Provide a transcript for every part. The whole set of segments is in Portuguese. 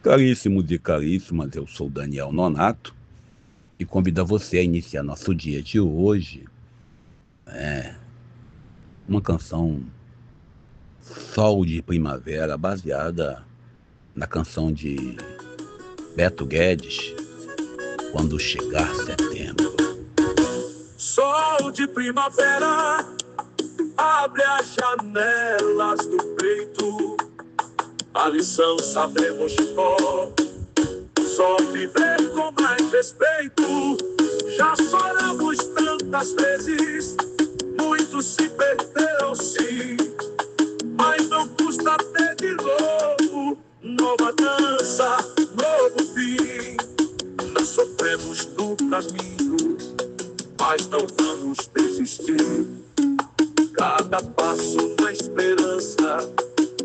Caríssimos e caríssimas, eu sou Daniel Nonato e convido você a iniciar nosso dia de hoje uma canção Sol de Primavera, baseada na canção de Beto Guedes, Quando Chegar Setembro. Sol de primavera, abre as janelas do peito, a lição sabemos de cor, só viver com mais respeito. Já choramos tantas vezes, muito se perdeu sim, mas não custa ter de novo, nova dança, novo fim. Já sofremos no caminho, mas não vamos desistir. Cada passo na esperança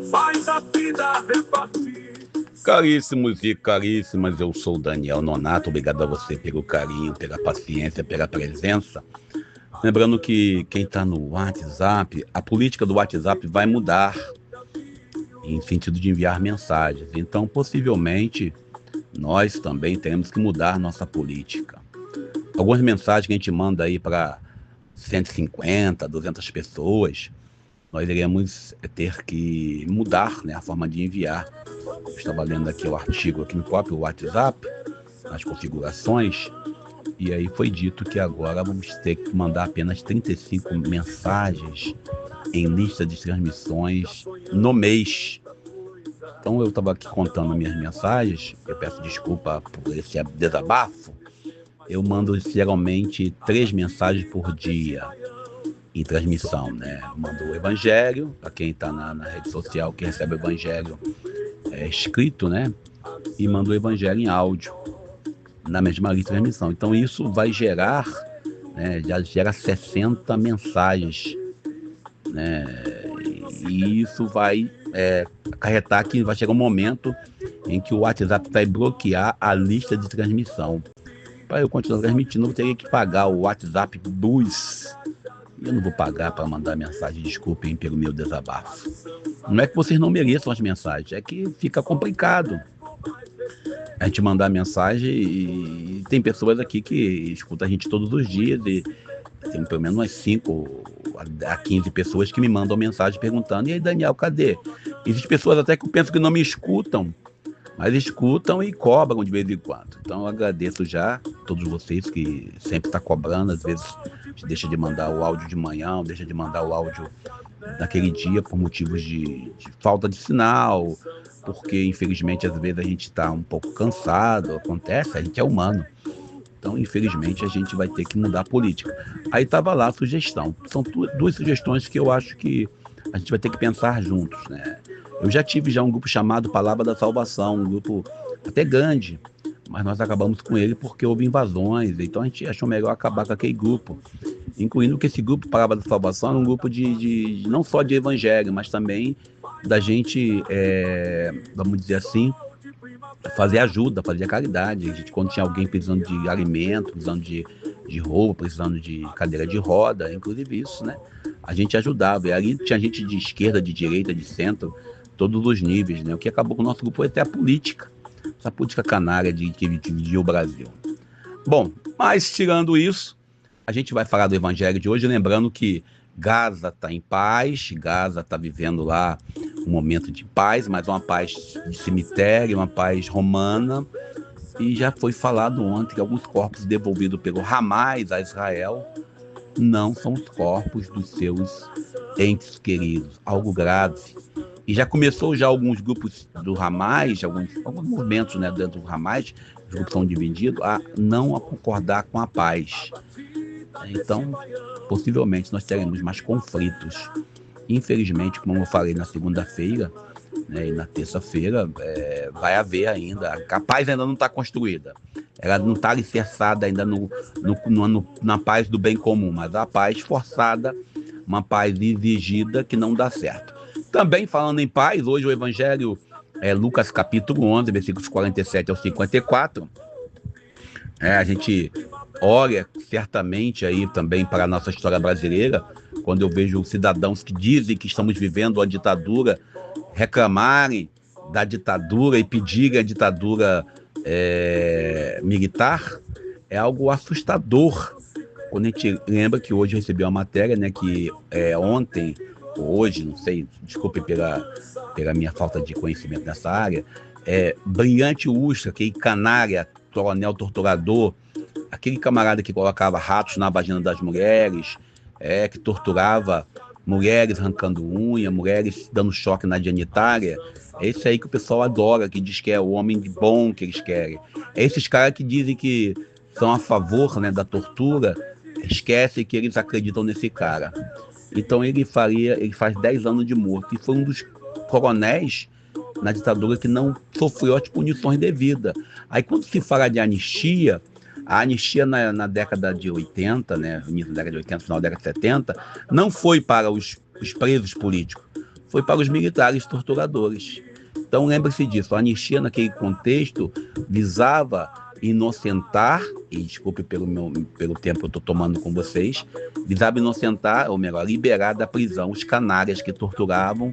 faz a vida repartir. Caríssimos e caríssimas, eu sou Daniel Nonato, obrigado a você pelo carinho, pela paciência, pela presença. Lembrando que quem está no WhatsApp, a política do WhatsApp vai mudar em sentido de enviar mensagens. Então, possivelmente, nós também teremos que mudar nossa política. Algumas mensagens que a gente manda aí para 150, 200 pessoas, nós iremos ter que mudar, né, a forma de enviar. Eu estava lendo aqui o artigo aqui no próprio WhatsApp, nas configurações, e aí foi dito que agora vamos ter que mandar apenas 35 mensagens em lista de transmissões no mês. Então eu estava aqui contando minhas mensagens, eu peço desculpa por esse desabafo. Eu mando geralmente 3 mensagens por dia em transmissão, né? Eu mando o evangelho, para quem está na rede social, que recebe o evangelho escrito, né? E mando o evangelho em áudio, na mesma lista de transmissão. Então isso vai gerar, né, já gera 60 mensagens, né? E isso vai acarretar que vai chegar um momento em que o WhatsApp vai bloquear a lista de transmissão. Para eu continuar transmitindo, eu teria que pagar o WhatsApp Plus. Eu não vou pagar para mandar mensagem, desculpem pelo meu desabafo. Não é que vocês não mereçam as mensagens, é que fica complicado a gente mandar mensagem e tem pessoas aqui que escutam a gente todos os dias e tem pelo menos umas 5 a 15 pessoas que me mandam mensagem perguntando: e aí, Daniel, cadê? Existem pessoas até que eu penso que não me escutam, mas escutam e cobram de vez em quando. Então eu agradeço já a todos vocês que sempre estão cobrando. Às vezes a gente deixa de mandar o áudio de manhã, deixa de mandar o áudio naquele dia por motivos de falta de sinal, porque infelizmente às vezes a gente está um pouco cansado, acontece, a gente é humano. Então infelizmente a gente vai ter que mudar a política. Aí estava lá a sugestão. São 2 sugestões que eu acho que a gente vai ter que pensar juntos, né? Eu já tive um grupo chamado Palavra da Salvação, um grupo até grande, mas nós acabamos com ele porque houve invasões, então a gente achou melhor acabar com aquele grupo, incluindo que esse grupo Palavra da Salvação é um grupo de não só de evangelho, mas também da gente, vamos dizer assim, fazer ajuda, fazer caridade. A gente, quando tinha alguém precisando de alimento, precisando de roupa, precisando de cadeira de roda, inclusive isso, né? A gente ajudava, e ali tinha gente de esquerda, de direita, de centro, todos os níveis, né? O que acabou com o nosso grupo foi até a política, essa política canária que dividiu o Brasil. Bom, mas tirando isso, a gente vai falar do evangelho de hoje, lembrando que Gaza está em paz, Gaza está vivendo lá um momento de paz, mas uma paz de cemitério, uma paz romana, e já foi falado ontem que alguns corpos devolvidos pelo Hamas a Israel não são os corpos dos seus entes queridos, algo grave. E já começou alguns grupos do Hamas, alguns movimentos, né, dentro do Hamas, os grupos são divididos, a não concordar com a paz. Então, possivelmente nós teremos mais conflitos. Infelizmente, como eu falei na segunda-feira, né, e na terça-feira, vai haver ainda. A paz ainda não está construída. Ela não está alicerçada ainda na paz do bem comum, mas a paz forçada, uma paz exigida que não dá certo. Também falando em paz, hoje o Evangelho é Lucas capítulo 11, versículos 47 ao 54. A gente olha certamente aí também para a nossa história brasileira, quando eu vejo cidadãos que dizem que estamos vivendo uma ditadura reclamarem da ditadura e pedirem a ditadura militar é algo assustador. Quando a gente lembra que hoje eu recebi uma matéria, né, que ontem, ou hoje, não sei, desculpe pela minha falta de conhecimento nessa área, Brilhante Ustra, aquele canária, coronel torturador, aquele camarada que colocava ratos na vagina das mulheres, que torturava mulheres arrancando unha, mulheres dando choque na genitália. É esse aí que o pessoal adora, que diz que é o homem de bom que eles querem. É esses caras que dizem que são a favor, né, da tortura, esquecem que eles acreditam nesse cara. Então ele faz 10 anos de morto, e foi um dos coronéis na ditadura que não sofreu as punições devidas. Aí quando se fala de anistia, a anistia na década de 80, né, início da década de 80, final da década de 70, não foi para os presos políticos, foi para os militares torturadores. Então lembre-se disso, a anistia naquele contexto visava inocentar, e desculpe pelo tempo que eu estou tomando com vocês, visava inocentar, ou melhor, liberar da prisão os canárias que torturavam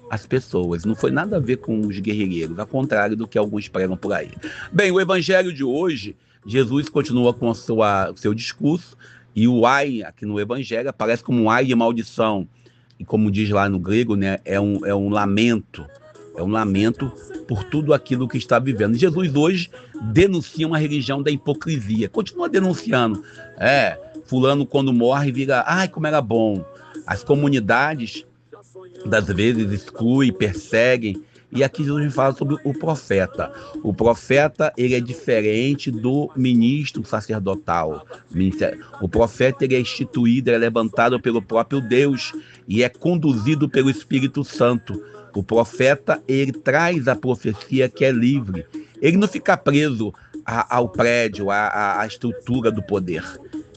as pessoas. Não foi nada a ver com os guerrilheiros, ao contrário do que alguns pregam por aí. Bem, o evangelho de hoje, Jesus continua com o seu discurso, e o ai aqui no evangelho aparece como um ai de maldição, e como diz lá no grego, né, é um lamento, por tudo aquilo que está vivendo. Jesus hoje denuncia uma religião da hipocrisia, continua denunciando. Fulano quando morre vira, ai como era bom. As comunidades das vezes excluem, perseguem. E aqui Jesus fala sobre o profeta. O profeta, ele é diferente do ministro sacerdotal. O profeta, ele é instituído, ele é levantado pelo próprio Deus e é conduzido pelo Espírito Santo. O profeta, ele traz a profecia que é livre. Ele não fica preso ao prédio, à estrutura do poder.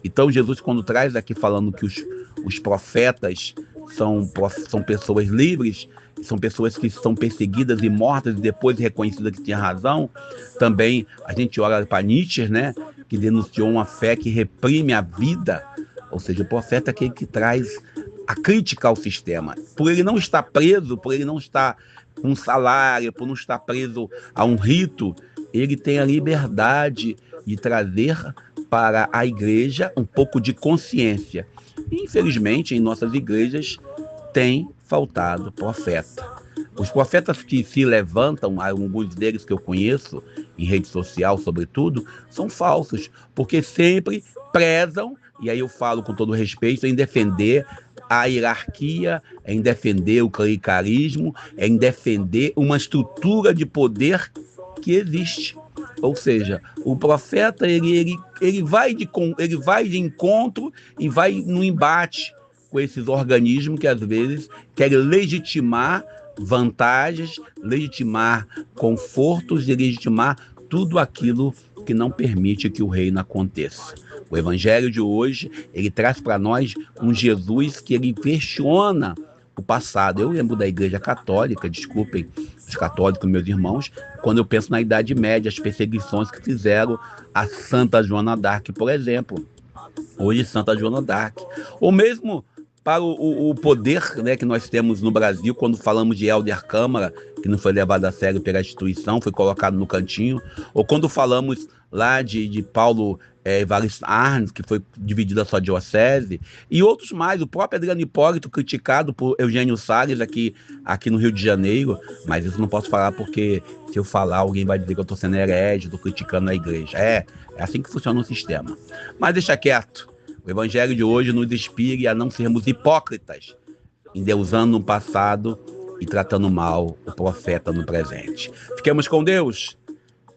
Então Jesus, quando traz aqui falando que os profetas são pessoas livres, são pessoas que são perseguidas e mortas e depois reconhecidas que tinham razão. Também a gente olha para Nietzsche, né, que denunciou uma fé que reprime a vida. Ou seja, o profeta é aquele que traz a crítica ao sistema. Por ele não estar preso, por ele não estar com um salário, por não estar preso a um rito, ele tem a liberdade de trazer para a igreja um pouco de consciência. E, infelizmente, em nossas igrejas tem faltado profeta. Os profetas que se levantam, alguns deles que eu conheço, em rede social sobretudo, são falsos, porque sempre prezam, e aí eu falo com todo respeito, em defender a hierarquia, em defender o clericalismo, em defender uma estrutura de poder que existe. Ou seja, o profeta ele vai de encontro e vai no embate com esses organismos que às vezes querem legitimar vantagens, legitimar confortos e legitimar tudo aquilo que não permite que o reino aconteça. O evangelho de hoje, ele traz para nós um Jesus que ele questiona o passado. Eu lembro da Igreja Católica, desculpem os católicos, meus irmãos, quando eu penso na Idade Média, as perseguições que fizeram a Santa Joana d'Arc, por exemplo. Hoje, Santa Joana d'Arc. Ou mesmo para o poder, né, que nós temos no Brasil, quando falamos de Helder Câmara, que não foi levado a sério pela instituição, foi colocado no cantinho. Ou quando falamos lá de Paulo Evaristo Arnes, que foi dividida a sua diocese, e outros mais, o próprio Adriano Hipólito, criticado por Eugênio Salles aqui no Rio de Janeiro, mas isso não posso falar porque se eu falar, alguém vai dizer que eu estou sendo herege, estou criticando a igreja. É assim que funciona o sistema. Mas deixa quieto, o evangelho de hoje nos inspire a não sermos hipócritas, endeusando no passado e tratando mal o profeta no presente. Fiquemos com Deus.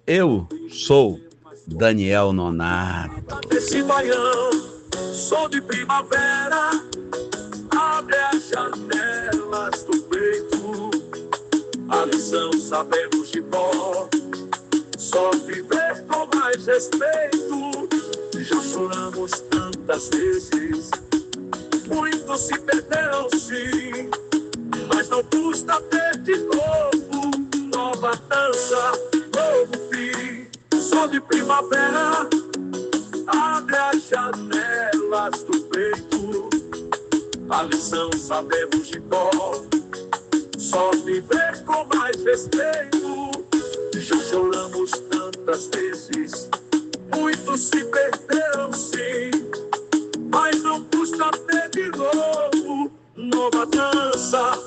Eu sou Daniel Nonato. Esse baião, sol de primavera, abre as janelas do peito. A lição sabemos de cor, só viver com mais respeito. Já choramos tantas vezes, muito se perdeu sim, mas não custa ter de novo nova dança, novo fim. Sol de primavera, abre as janelas do peito. A lição sabemos de cor, só viver com mais respeito. Já choramos tantas vezes, muitos se perderam sim, mas não custa ter de novo. Nova dança,